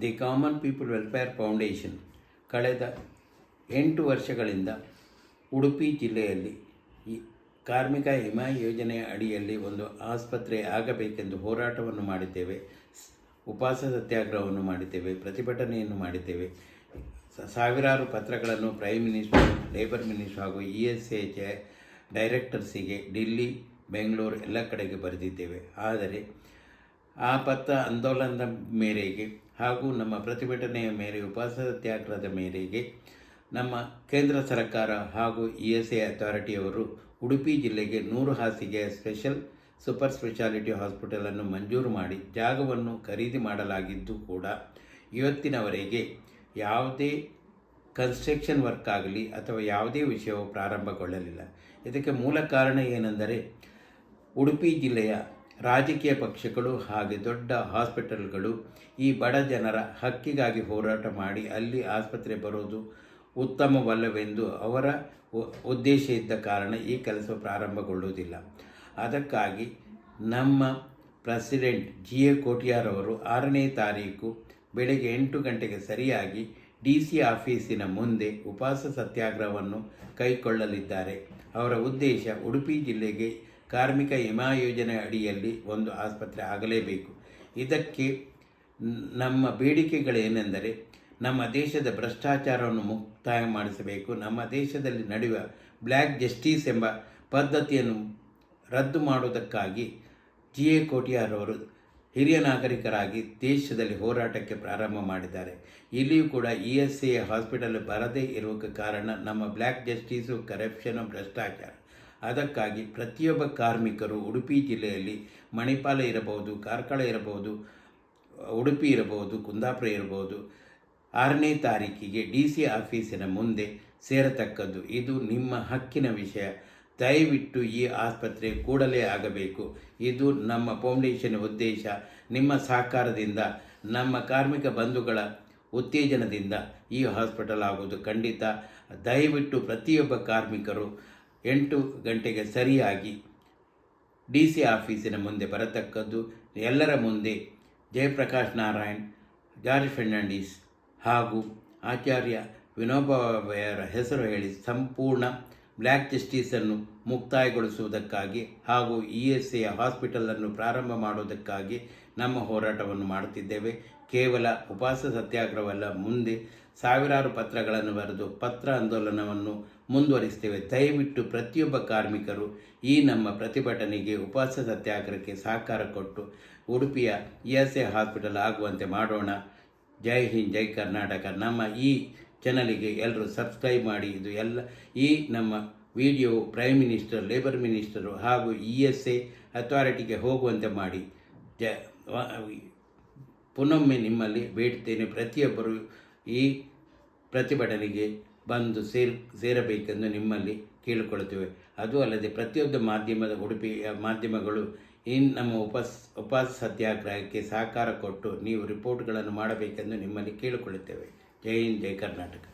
The common people welfare foundation ಕಳೆದ 8 ವರ್ಷಗಳಿಂದ ಉಡುಪಿ ಜಿಲ್ಲೆಯಲ್ಲಿ ಈ ಕಾರ್ಮಿಕ ವಿಮಾ ಯೋಜನೆಯ ಅಡಿಯಲ್ಲಿ ಒಂದು ಆಸ್ಪತ್ರೆ ಆಗಬೇಕೆಂದು ಹೋರಾಟವನ್ನು ಮಾಡಿದ್ದೇವೆ. ಉಪವಾಸ ಸತ್ಯಾಗ್ರಹವನ್ನು ಮಾಡಿದ್ದೇವೆ, ಪ್ರತಿಭಟನೆಯನ್ನು ಮಾಡಿದ್ದೇವೆ. ಸಾವಿರಾರು ಪತ್ರಗಳನ್ನು ಪ್ರೈಮ್ ಮಿನಿಸ್ಟರ್, ಲೇಬರ್ ಮಿನಿಸ್ಟರ್ ಹಾಗೂ ESH ಡೈರೆಕ್ಟರ್ಸಿಗೆ ದಿಲ್ಲಿ, ಬೆಂಗಳೂರು ಎಲ್ಲ ಕಡೆಗೆ ಬರೆದಿದ್ದೇವೆ. ಆದರೆ ಆ ಪತ್ರ ಆಂದೋಲನದ ಮೇರೆಗೆ ಹಾಗೂ ನಮ್ಮ ಪ್ರತಿಭಟನೆಯ ಮೇರೆಗೆ, ಉಪವಾಸ ಸತ್ಯಾಗ್ರಹದ ಮೇರೆಗೆ ನಮ್ಮ ಕೇಂದ್ರ ಸರ್ಕಾರ ಹಾಗೂ ESI ಅಥಾರಿಟಿಯವರು ಉಡುಪಿ ಜಿಲ್ಲೆಗೆ 100 ಹಾಸಿಗೆಯ ಸೂಪರ್ ಸ್ಪೆಷಾಲಿಟಿ ಹಾಸ್ಪಿಟಲನ್ನು ಮಂಜೂರು ಮಾಡಿ ಜಾಗವನ್ನು ಖರೀದಿ ಮಾಡಲಾಗಿದ್ದು ಕೂಡ ಇವತ್ತಿನವರೆಗೆ ಯಾವುದೇ ಕನ್ಸ್ಟ್ರಕ್ಷನ್ ವರ್ಕ್ ಆಗಲಿ ಅಥವಾ ಯಾವುದೇ ವಿಷಯವು ಪ್ರಾರಂಭಗೊಳ್ಳಲಿಲ್ಲ. ಇದಕ್ಕೆ ಮೂಲ ಕಾರಣ ಏನೆಂದರೆ ಉಡುಪಿ ಜಿಲ್ಲೆಯ ರಾಜಕೀಯ ಪಕ್ಷಗಳು ಹಾಗೆ ದೊಡ್ಡ ಹಾಸ್ಪಿಟಲ್ಗಳು ಈ ಬಡ ಜನರ ಹಕ್ಕಿಗಾಗಿ ಹೋರಾಟ ಮಾಡಿ ಅಲ್ಲಿ ಆಸ್ಪತ್ರೆ ಬರೋದು ಉತ್ತಮವಲ್ಲವೆಂದು ಅವರ ಉದ್ದೇಶ ಇದ್ದ ಕಾರಣ ಈ ಕೆಲಸ ಪ್ರಾರಂಭಗೊಳ್ಳುವುದಿಲ್ಲ. ಅದಕ್ಕಾಗಿ ನಮ್ಮ ಪ್ರೆಸಿಡೆಂಟ್ GA ಕೋಟ್ಯಾರ್ ಅವರು 6ನೇ ತಾರೀಕು ಬೆಳಗ್ಗೆ 8 ಗಂಟೆಗೆ ಸರಿಯಾಗಿ DC ಆಫೀಸಿನ ಮುಂದೆ ಉಪವಾಸ ಸತ್ಯಾಗ್ರಹವನ್ನು ಕೈಗೊಳ್ಳಲಿದ್ದಾರೆ. ಅವರ ಉದ್ದೇಶ ಉಡುಪಿ ಜಿಲ್ಲೆಗೆ ಕಾರ್ಮಿಕ ವಿಮಾ ಯೋಜನೆ ಅಡಿಯಲ್ಲಿ ಒಂದು ಆಸ್ಪತ್ರೆ ಆಗಲೇಬೇಕು. ಇದಕ್ಕೆ ನಮ್ಮ ಬೇಡಿಕೆಗಳೇನೆಂದರೆ, ನಮ್ಮ ದೇಶದ ಭ್ರಷ್ಟಾಚಾರವನ್ನು ಮುಕ್ತಾಯ ಮಾಡಿಸಬೇಕು, ನಮ್ಮ ದೇಶದಲ್ಲಿ ನಡೆಯುವ ಬ್ಲ್ಯಾಕ್ ಜಸ್ಟಿಸ್ ಎಂಬ ಪದ್ಧತಿಯನ್ನು ರದ್ದು ಮಾಡುವುದಕ್ಕಾಗಿ GA ಕೋಟ್ಯಾರ್ ಅವರು ಹಿರಿಯ ನಾಗರಿಕರಾಗಿ ದೇಶದಲ್ಲಿ ಹೋರಾಟಕ್ಕೆ ಪ್ರಾರಂಭ ಮಾಡಿದ್ದಾರೆ. ಇಲ್ಲಿಯೂ ಕೂಡ ESI ಹಾಸ್ಪಿಟಲ್ ಬರದೇ ಇರುವ ಕಾರಣ ನಮ್ಮ ಬ್ಲ್ಯಾಕ್ ಜಸ್ಟಿಸು, ಕರಪ್ಷನು, ಭ್ರಷ್ಟಾಚಾರ. ಅದಕ್ಕಾಗಿ ಪ್ರತಿಯೊಬ್ಬ ಕಾರ್ಮಿಕರು ಉಡುಪಿ ಜಿಲ್ಲೆಯಲ್ಲಿ ಮಣಿಪಾಲ ಇರಬಹುದು, ಕಾರ್ಕಳ ಇರಬಹುದು, ಉಡುಪಿ ಇರಬಹುದು, ಕುಂದಾಪುರ ಇರಬಹುದು, 6ನೇ ತಾರೀಕಿಗೆ DC ಆಫೀಸಿನ ಮುಂದೆ ಸೇರತಕ್ಕದ್ದು. ಇದು ನಿಮ್ಮ ಹಕ್ಕಿನ ವಿಷಯ. ದಯವಿಟ್ಟು ಈ ಆಸ್ಪತ್ರೆ ಕೂಡಲೇ ಆಗಬೇಕು. ಇದು ನಮ್ಮ ಫೌಂಡೇಶನ್ ಉದ್ದೇಶ. ನಿಮ್ಮ ಸಹಕಾರದಿಂದ, ನಮ್ಮ ಕಾರ್ಮಿಕ ಬಂಧುಗಳ ಉತ್ತೇಜನದಿಂದ ಈ ಹಾಸ್ಪಿಟಲ್ ಆಗುವುದು ಖಂಡಿತ. ದಯವಿಟ್ಟು ಪ್ರತಿಯೊಬ್ಬ ಕಾರ್ಮಿಕರು 8 ಗಂಟೆಗೆ ಸರಿಯಾಗಿ DC ಆಫೀಸಿನ ಮುಂದೆ ಬರತಕ್ಕದ್ದು. ಎಲ್ಲರ ಮುಂದೆ ಜಯಪ್ರಕಾಶ್ ನಾರಾಯಣ್, ಜಾರ್ಜ್ ಫರ್ನಾಂಡಿಸ್ ಹಾಗೂ ಆಚಾರ್ಯ ವಿನೋಬಾಯವರ ಹೆಸರು ಹೇಳಿ ಸಂಪೂರ್ಣ ಬ್ಲ್ಯಾಕ್ ಜಸ್ಟಿಸನ್ನು ಮುಕ್ತಾಯಗೊಳಿಸುವುದಕ್ಕಾಗಿ ಹಾಗೂ ESI ಹಾಸ್ಪಿಟಲನ್ನು ಪ್ರಾರಂಭ ಮಾಡುವುದಕ್ಕಾಗಿ ನಮ್ಮ ಹೋರಾಟವನ್ನು ಮಾಡುತ್ತಿದ್ದೇವೆ. ಕೇವಲ ಉಪವಾಸ ಸತ್ಯಾಗ್ರಹವಲ್ಲ, ಮುಂದೆ ಸಾವಿರಾರು ಪತ್ರಗಳನ್ನು ಬರೆದು ಪತ್ರ ಆಂದೋಲನವನ್ನು ಮುಂದುವರಿಸ್ತೇವೆ. ದಯವಿಟ್ಟು ಪ್ರತಿಯೊಬ್ಬ ಕಾರ್ಮಿಕರು ಈ ನಮ್ಮ ಪ್ರತಿಭಟನೆಗೆ, ಉಪವಾಸ ಸತ್ಯಾಗ್ರಹಕ್ಕೆ ಸಹಕಾರ ಕೊಟ್ಟು ಉಡುಪಿಯ ESI ಹಾಸ್ಪಿಟಲ್ ಆಗುವಂತೆ ಮಾಡೋಣ. ಜೈ ಹಿಂದ್, ಜೈ ಕರ್ನಾಟಕ. ನಮ್ಮ ಈ ಚಾನಲಿಗೆ ಎಲ್ಲರೂ ಸಬ್ಸ್ಕ್ರೈಬ್ ಮಾಡಿ. ಇದು ಎಲ್ಲ ಈ ನಮ್ಮ video prime minister, labour minister ಹಾಗೂ ESI ಅಥಾರಿಟಿಗೆ ಹೋಗುವಂತೆ ಮಾಡಿ. ಪುನೊಮ್ಮೆ ನಿಮ್ಮಲ್ಲಿ ಬೇಡ್ತೇನೆ, ಪ್ರತಿಯೊಬ್ಬರು ಈ ಪ್ರತಿಭಟನೆಗೆ ಬಂದು ಸೇರಬೇಕೆಂದು ನಿಮ್ಮಲ್ಲಿ ಕೇಳಿಕೊಳ್ಳುತ್ತೇವೆ. ಅದು ಅಲ್ಲದೆ ಪ್ರತಿಯೊಂದು ಉಡುಪಿಯ ಮಾಧ್ಯಮಗಳು ನಮ್ಮ ಉಪವಾಸ ಸತ್ಯಾಗ್ರಹಕ್ಕೆ ಸಹಕಾರ ಕೊಟ್ಟು ನೀವು ರಿಪೋರ್ಟ್ಗಳನ್ನು ಮಾಡಬೇಕೆಂದು ನಿಮ್ಮಲ್ಲಿ ಕೇಳಿಕೊಳ್ಳುತ್ತೇವೆ. ಜೈ ಹಿಂದ್, ಜೈ ಕರ್ನಾಟಕ.